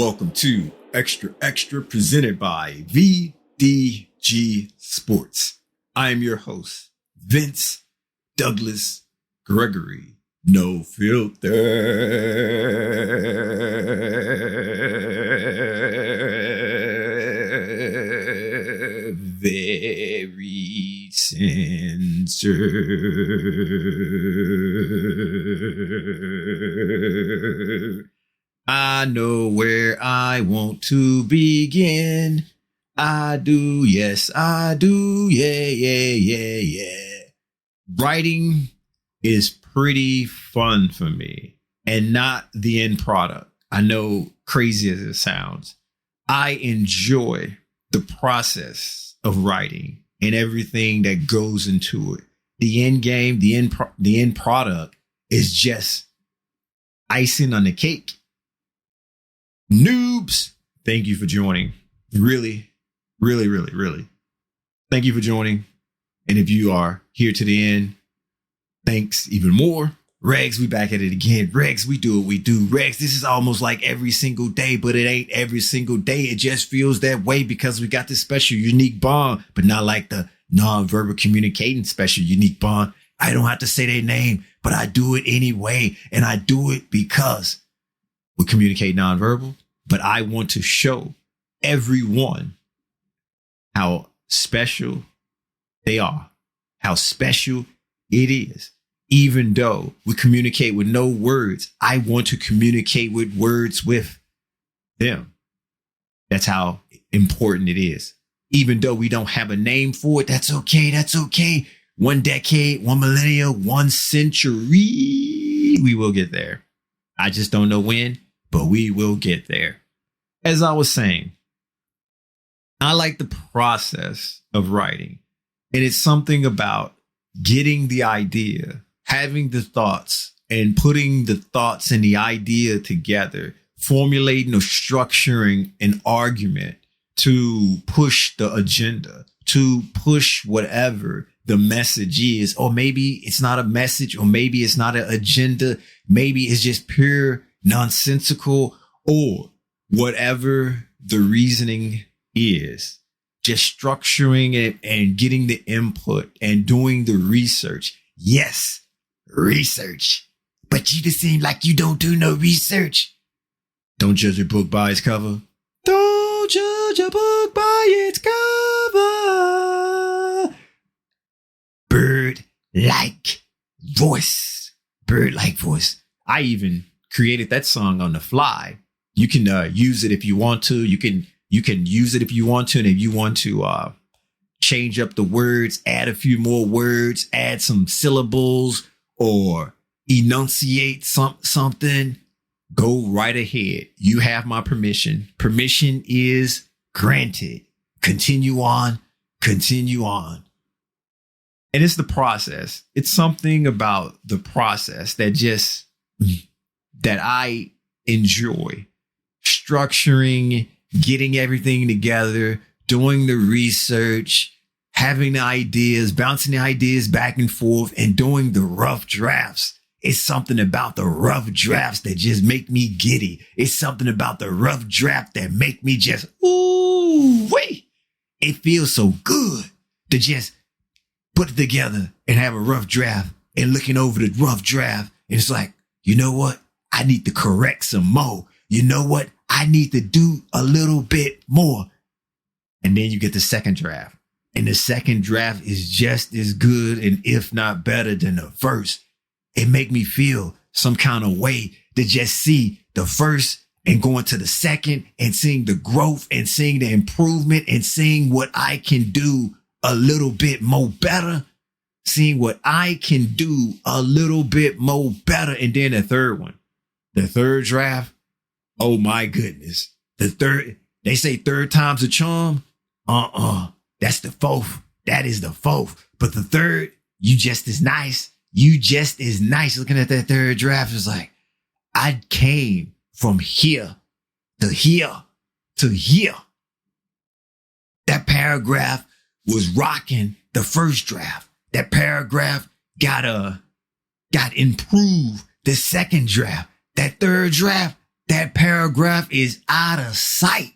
Welcome to Xtra presented by VDG Sports. I am your host, Vince Douglas Gregory. No filter. Very censored. I know where I want to begin. I do, yes, I do, yeah. Writing is pretty fun for me and not the end product. I know, crazy as it sounds. I enjoy the process of writing and everything that goes into it. The end game, the end product is just icing on the cake. Noobs, thank you for joining. Really. Thank you for joining. And if you are here to the end, thanks even more. Regs, we back at it again. Regs, we do what we do. Regs, this is almost like every single day, but it ain't every single day. It just feels that way because we got this special, unique bond, but not like the non-verbal communicating special, unique bond. I don't have to say their name, but I do it anyway. And I do it because we communicate nonverbal, but I want to show everyone how special they are, how special it is. Even though we communicate with no words, I want to communicate with words with them. That's how important it is. Even though we don't have a name for it, that's okay. That's okay. 1 decade, 1 millennium, 1 century. We will get there. I just don't know when, but we will get there. As I was saying, I like the process of writing. And it's something about getting the idea, having the thoughts, and putting the thoughts and the idea together, formulating or structuring an argument to push the agenda, to push whatever the message is. Or maybe it's not a message, or maybe it's not an agenda. Maybe it's just pure nonsensical, or whatever the reasoning is. Just structuring it and getting the input and doing the research. Yes, research. But you just seem like you don't do no research. Don't judge a book by its cover. Don't judge a book by its cover. Bird-like voice. Bird-like voice. I even created that song on the fly. You can use it if you want to. You can use it if you want to. And if you want to change up the words, add a few more words, add some syllables, or enunciate something, go right ahead. You have my permission. Permission is granted. Continue on. Continue on. And it's the process. It's something about the process that I enjoy. Structuring, getting everything together, doing the research, having the ideas, bouncing the ideas back and forth, and doing the rough drafts. It's something about the rough drafts that just make me giddy. It's something about the rough draft that make me just, ooh, wait. It feels so good to just put it together and have a rough draft and looking over the rough draft. And it's like, you know what? I need to correct some more. You know what? I need to do a little bit more. And then you get the second draft. And the second draft is just as good, and if not better than the first. It make me feel some kind of way to just see the first and going to the second and seeing the growth and seeing the improvement and seeing what I can do a little bit more better. Seeing what I can do a little bit more better. And then the third one, the third draft. Oh my goodness. They say third time's a charm. That's the fourth. That is the fourth. But the third, you just as nice. You just as nice. Looking at that third draft, it's like, I came from here to here to here. That paragraph was rocking the first draft. That paragraph got improved the second draft. That third draft, that paragraph is out of sight.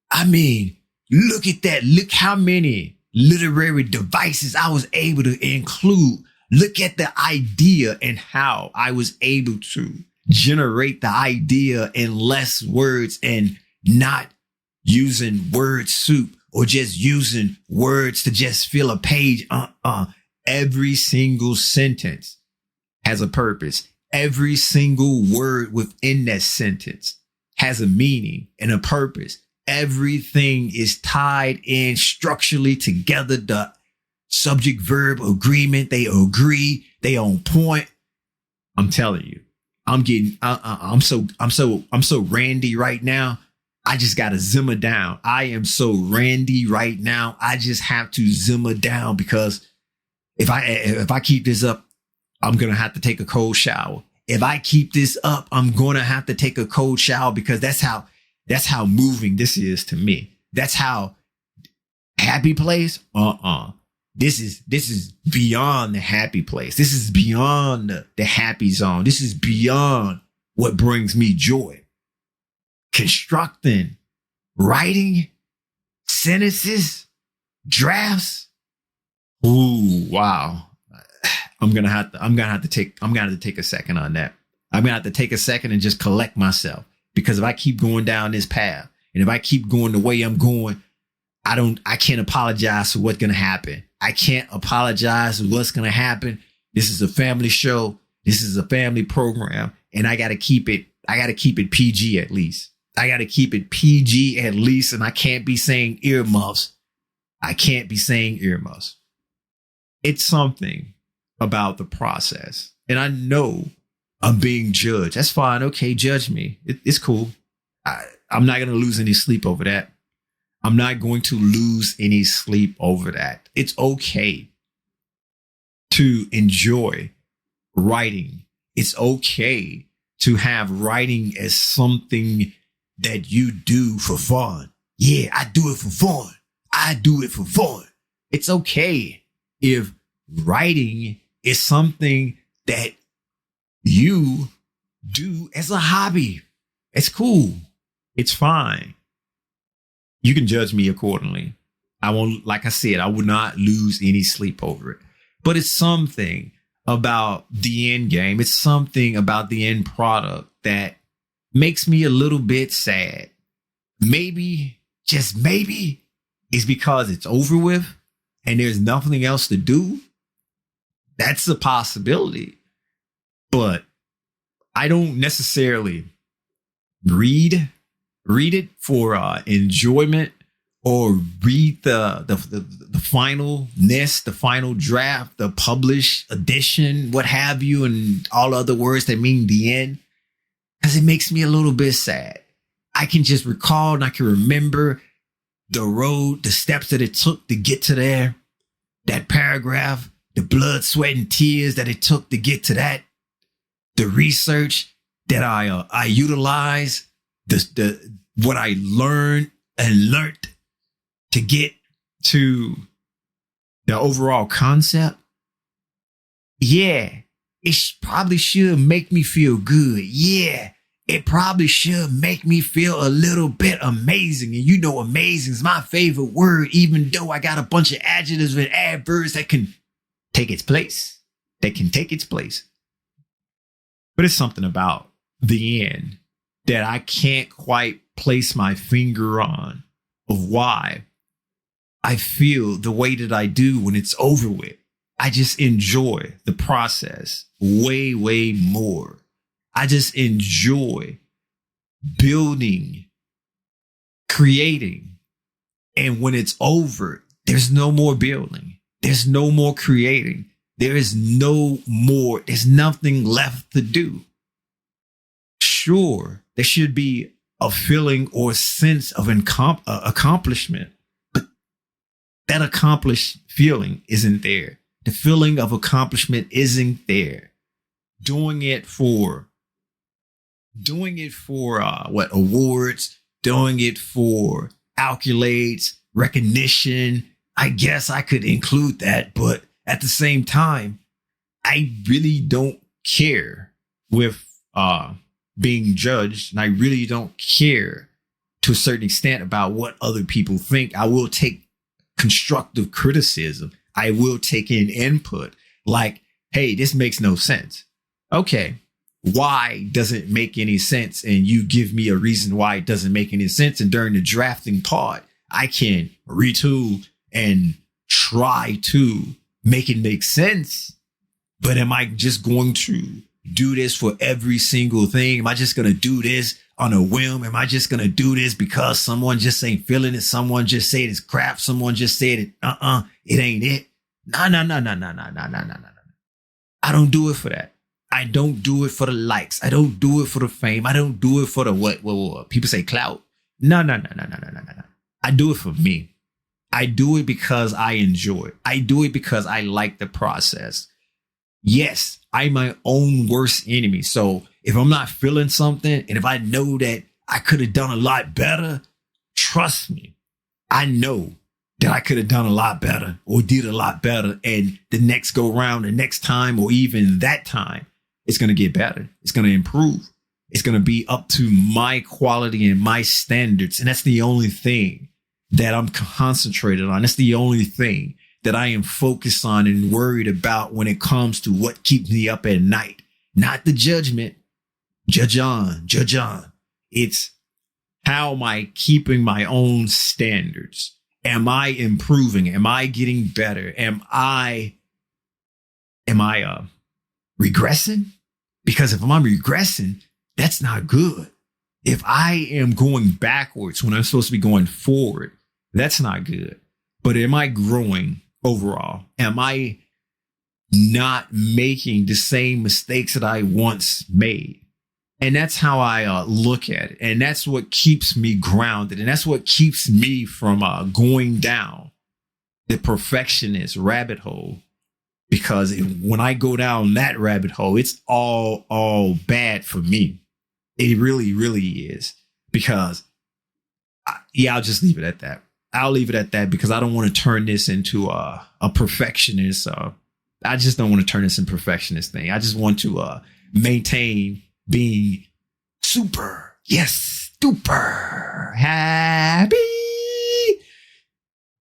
I mean, look at that. Look how many literary devices I was able to include. Look at the idea and how I was able to generate the idea in less words and not using word soup or just using words to just fill a page. Every single sentence has a purpose. Every single word within that sentence has a meaning and a purpose. Everything is tied in structurally together. The subject verb agreement, they agree, they on point. I'm telling you, I'm so randy right now. I just got to zimmer down. I am so randy right now. I just have to zimmer down because if I keep this up, I'm going to have to take a cold shower. If I keep this up, I'm going to have to take a cold shower because that's how moving this is to me. That's how happy place. This is beyond the happy place. This is beyond the happy zone. This is beyond what brings me joy. Constructing, writing, sentences, drafts. Ooh, wow. I'm gonna have to take a second on that. I'm gonna have to take a second and just collect myself. Because if I keep going down this path and if I keep going the way I'm going, I can't apologize for what's going to happen. I can't apologize for what's going to happen. This is a family show. This is a family program and I got to keep it PG at least. I got to keep it PG at least. And I can't be saying earmuffs. It's something about the process. And I know I'm being judged. That's fine. Okay, judge me. It's cool. I'm not going to lose any sleep over that. It's okay to enjoy writing. It's okay to have writing as something that you do for fun. Yeah, I do it for fun. It's okay if writing is something that you do as a hobby. It's cool. It's fine. You can judge me accordingly. I won't, like I said, I would not lose any sleep over it. But it's something about the end game. It's something about the end product that makes me a little bit sad. Maybe, just maybe, it's because it's over with and there's nothing else to do. That's a possibility. But I don't necessarily read it for enjoyment or read the finalness, the final draft, the published edition, what have you, and all other words that mean the end, because it makes me a little bit sad. I can just recall and I can remember the road, the steps that it took to get to there, that paragraph, the blood, sweat, and tears that it took to get to that, the research that I utilize, what I learned to get to the overall concept. Yeah, it probably should make me feel good. Yeah, it probably should make me feel a little bit amazing. And you know, amazing is my favorite word, even though I got a bunch of adjectives and adverbs that can take its place. But it's something about the end that I can't quite place my finger on of why I feel the way that I do when it's over with. I just enjoy the process way, way more. I just enjoy building, creating. And when it's over, there's no more building. There's no more creating. There's nothing left to do. Sure, there should be a feeling or sense of accomplishment, but that accomplished feeling isn't there. The feeling of accomplishment isn't there. Doing it for what, awards, doing it for accolades, recognition. I guess I could include that, but at the same time, I really don't care with being judged, and I really don't care to a certain extent about what other people think. I will take constructive criticism. I will take in input like, hey, this makes no sense. Okay, why doesn't it make any sense? And you give me a reason why it doesn't make any sense. And during the drafting part, I can retool and try to make it make sense. But am I just going to do this for every single thing? Am I just going to do this on a whim? Am I just going to do this because someone just ain't feeling it? Someone just said it's crap. Someone just said it. It ain't it. No. I don't do it for that. I don't do it for the likes. I don't do it for the fame. I don't do it for the what people say clout. No. I do it for me. I do it because I enjoy it. I do it because I like the process. Yes, I'm my own worst enemy. So if I'm not feeling something, and if I know that I could have done a lot better, trust me, I know that I could have done a lot better or did a lot better. And the next go round, the next time, or even that time, it's going to get better. It's going to improve. It's going to be up to my quality and my standards. And that's the only thing that I'm concentrated on. That's the only thing that I am focused on and worried about when it comes to what keeps me up at night. Not the judgment. Judge on. It's how am I keeping my own standards? Am I improving? Am I getting better? Am I regressing? Because if I'm regressing, that's not good. If I am going backwards when I'm supposed to be going forward, that's not good. But am I growing overall? Am I not making the same mistakes that I once made? And that's how I look at it. And that's what keeps me grounded. And that's what keeps me from going down the perfectionist rabbit hole. Because when I go down that rabbit hole, it's all bad for me. It really, really is. Because, I'll just leave it at that. I'll leave it at that because I don't want to turn this into a perfectionist. I just don't want to turn this into a perfectionist thing. I just want to maintain being super happy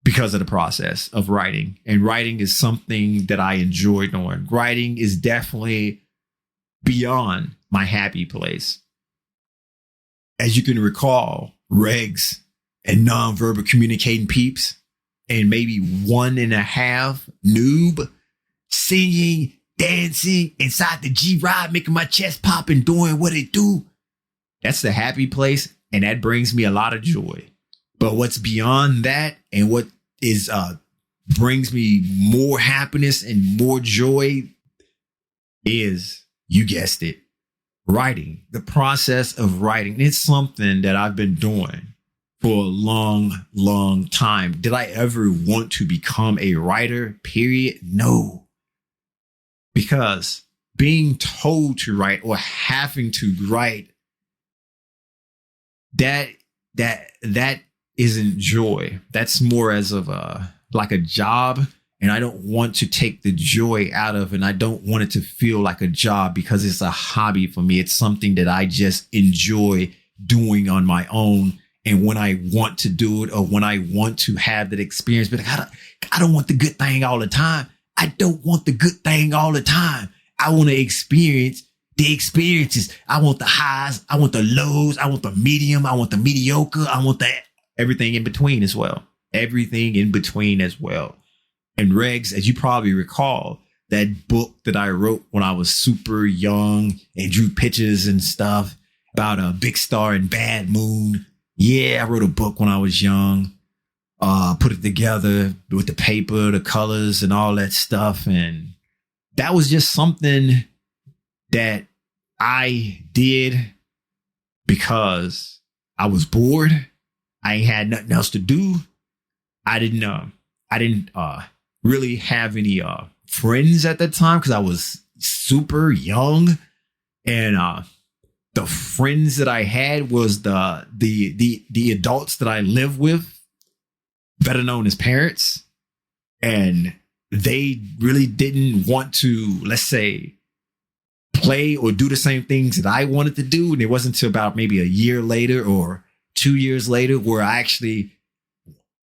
because of the process of writing. And writing is something that I enjoy doing. Writing is definitely beyond my happy place. As you can recall, regs and nonverbal communicating peeps and maybe 1.5 noob singing, dancing inside the G-Ride, making my chest pop and doing what it do. That's the happy place. And that brings me a lot of joy. But what's beyond that and what is brings me more happiness and more joy is, you guessed it, writing. The process of writing. It's something that I've been doing for a long time. Did I ever want to become a writer? Period. No. Because being told to write or having to write, that isn't joy. That's more as of like a job. And I don't want to take the joy out of it. And I don't want it to feel like a job because it's a hobby for me. It's something that I just enjoy doing on my own. And when I want to do it or when I want to have that experience, but I don't want the good thing all the time. I don't want the good thing all the time. I want to experience the experiences. I want the highs. I want the lows. I want the medium. I want the mediocre. I want everything in between as well. Everything in between as well. And regs, as you probably recall, that book that I wrote when I was super young and drew pictures and stuff about a big star and bad moon. Yeah, I wrote a book when I was young, put it together with the paper, the colors and all that stuff. And that was just something that I did because I was bored. I ain't had nothing else to do. I didn't really have any friends at the time because I was super young. And the friends that I had was the adults that I live with, better known as parents. And they really didn't want to, let's say, play or do the same things that I wanted to do. And it wasn't until about maybe a year later or 2 years later where I actually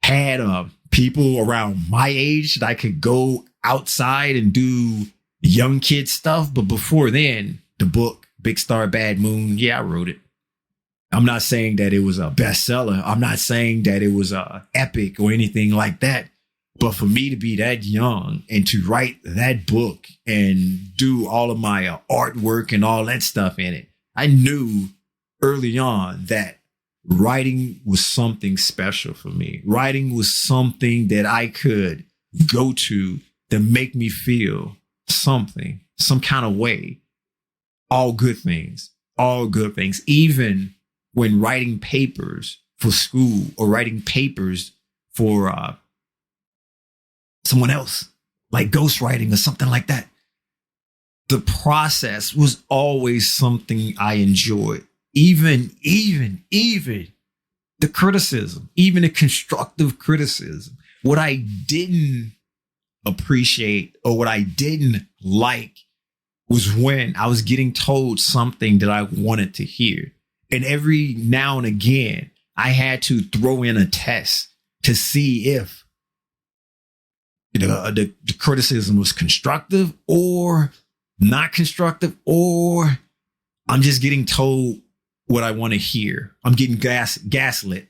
had people around my age that I could go outside and do young kid stuff. But before then, the book, Big Star, Bad Moon, yeah, I wrote it. I'm not saying that it was a bestseller. I'm not saying that it was epic or anything like that. But for me to be that young and to write that book and do all of my artwork and all that stuff in it, I knew early on that writing was something special for me. Writing was something that I could go to make me feel something, some kind of way. All good things, even when writing papers for school or writing papers for someone else, like ghostwriting or something like that. The process was always something I enjoyed. Even the criticism, even the constructive criticism. What I didn't appreciate or what I didn't like was when I was getting told something that I wanted to hear. And every now and again, I had to throw in a test to see if the criticism was constructive or not constructive, or I'm just getting told what I want to hear. I'm getting gaslit,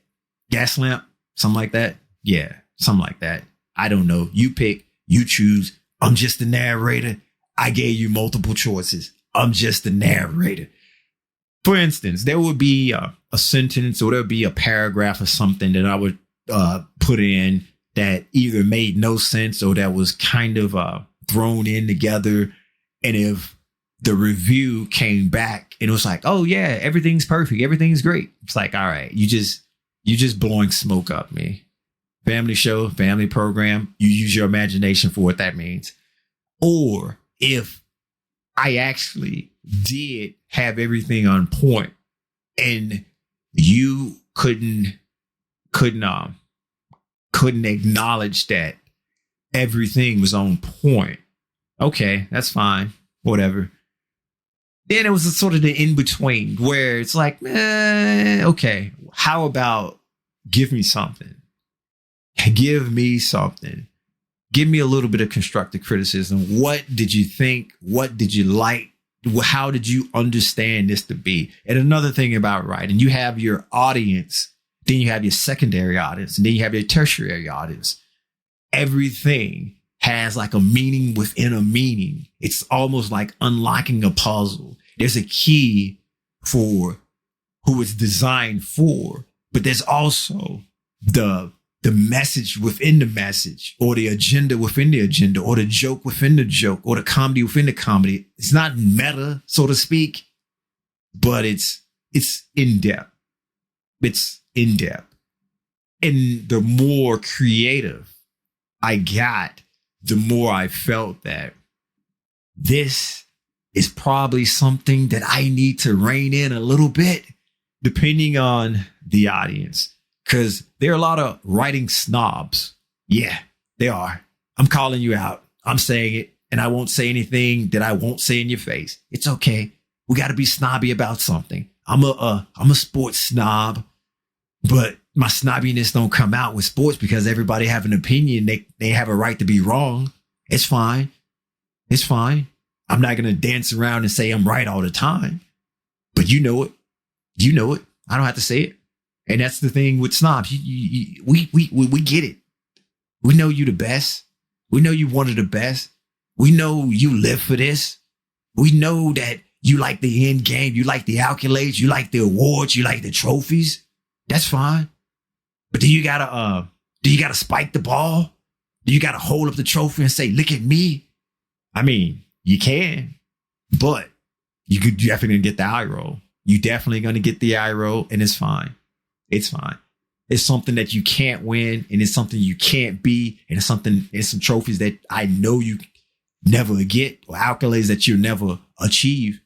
gas lamp, something like that. Yeah, something like that. I don't know. You pick, you choose. I'm just the narrator. I gave you multiple choices. I'm just the narrator. For instance, there would be a sentence or there would be a paragraph or something that I would put in that either made no sense or that was kind of thrown in together. And if the review came back and it was like, oh yeah, everything's perfect, everything's great. It's like, all right, you just blowing smoke up me. Family show, family program, you use your imagination for what that means. Or if I actually did have everything on point and you couldn't acknowledge that everything was on point. Okay, that's fine. Whatever. Then it was a sort of the in-between where it's like, okay, how about give me something? Give me something. Give me a little bit of constructive criticism. What did you think? What did you like? How did you understand this to be? And another thing about writing, you have your audience, then you have your secondary audience, and then you have your tertiary audience. Everything has like a meaning within a meaning. It's almost like unlocking a puzzle. There's a key for who it's designed for, but there's also the message within the message, or the agenda within the agenda, or the joke within the joke, or the comedy within the comedy. It's not meta, so to speak, but it's in depth. It's in depth. And the more creative I got, the more I felt that this is probably something that I need to rein in a little bit, depending on the audience. Because there are a lot of writing snobs. Yeah, they are. I'm calling you out. I'm saying it, and I won't say anything that I won't say in your face. It's okay. We got to be snobby about something. I'm a sports snob, but my snobbiness don't come out with sports because everybody have an opinion. They have a right to be wrong. It's fine. It's fine. I'm not going to dance around and say I'm right all the time, but you know it. You know it. I don't have to say it. And that's the thing with snobs. We get it. We know you the best. We know you one of the best. We know you live for this. We know that you like the end game. You like the accolades. You like the awards. You like the trophies. That's fine. But do you gotta spike the ball? Do you gotta hold up the trophy and say, look at me? I mean, you can, but you could definitely get the eye roll. You definitely gonna get the eye roll, and it's fine. It's fine. It's something that you can't win, and it's something you can't be, and it's some trophies that I know you never get, or accolades that you'll never achieve.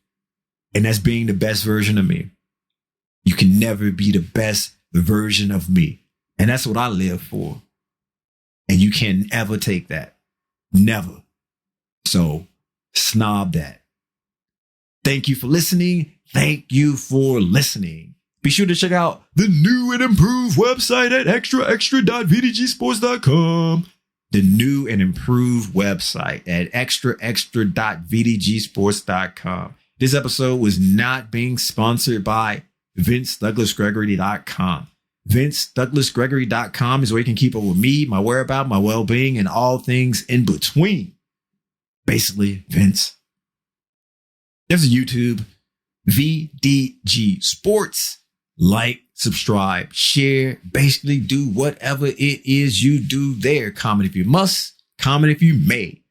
And that's being the best version of me. You can never be the best version of me. And that's what I live for. And you can ever take that. Never. So snob that. Thank you for listening. Thank you for listening. Be sure to check out the new and improved website at extra.vdgsports.com. The new and improved website at extra.vdgsports.com. This episode was not being sponsored by VinceDouglasGregory.com. VinceDouglasGregory.com is where you can keep up with me, my whereabouts, my well-being, and all things in between. Basically, Vince. There's a YouTube, VDG Sports. Like, subscribe, share, basically do whatever it is you do there. Comment if you must, comment if you may.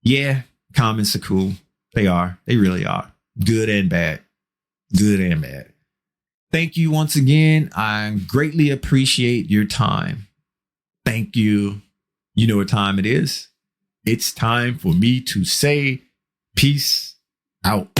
Yeah, comments are cool. They are. They really are. Good and bad. Good and bad. Thank you once again. I greatly appreciate your time. Thank you. You know what time it is. It's time for me to say peace out.